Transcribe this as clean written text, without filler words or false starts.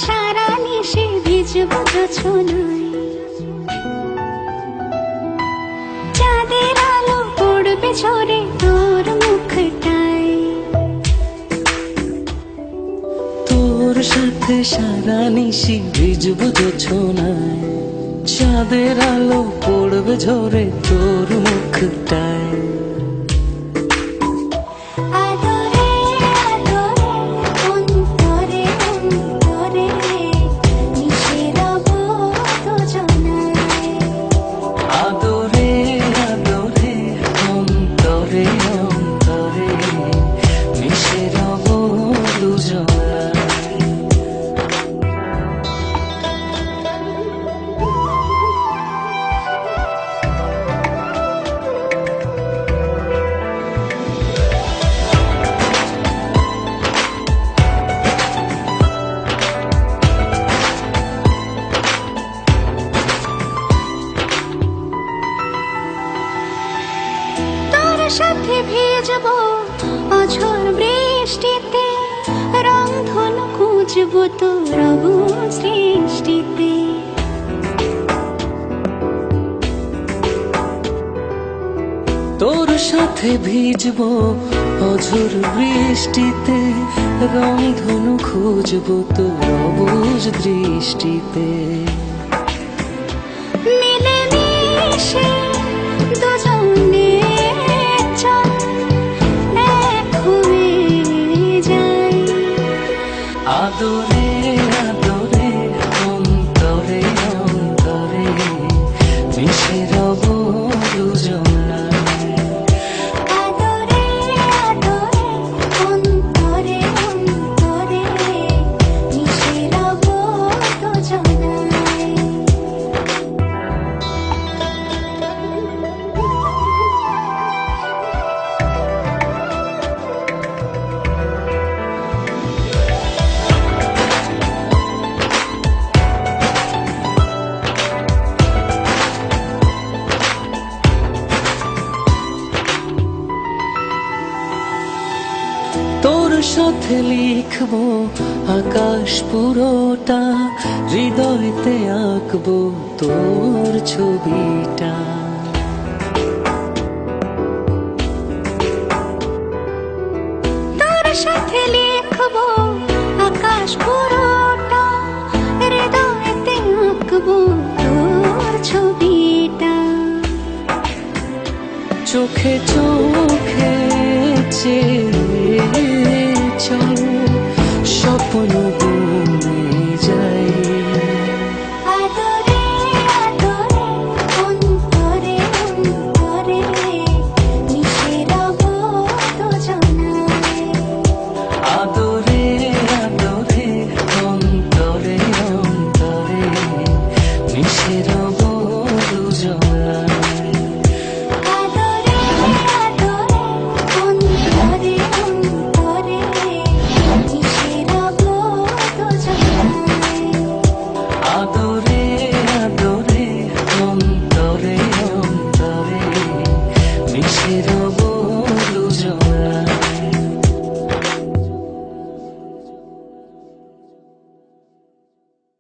সারা নিশে ভিজবো জোছনায়, চাঁদের আলো পড়বে ঝরে তোর মুখটায়। তোর সাথে সারা নিশি ভিজবো জোছনায়, চাঁদের আলো পড়বে ঝরে তোর মুখটায়। সাথে ভিজবো অঝোর বৃষ্টিতে, রংধনু খুঁজবো তোর সৃষ্টিতে। তোর সাথে ভিজবো অঝোর বৃষ্টিতে, রংধনু খুঁজবো তোর অবুঝ দৃষ্টিতে। মিলে মিশে দুজনে আদরে আদরে অন্তরে অন্তরে মিশে রব দুজনায়। আদরে আদরে অন্তরে অন্তরে মিশে রব দুজনায়। তোর সাথে লিখবো আকাশ পুরোটা, হৃদয়তে আঁকবো তোর ছবিটা। তোর সাথে লিখবো আকাশ পুরোটা, হৃদয়তে আঁকবো তোর ছবিটা। চোখে চোখে চেয়ে চল স্বপ্ন বনে যাই। আদরে আদরে অন্তরে অন্তরে মিশে রব দুজনায়। আদরে আদরে অন্তরে অন্তরে মিশে রব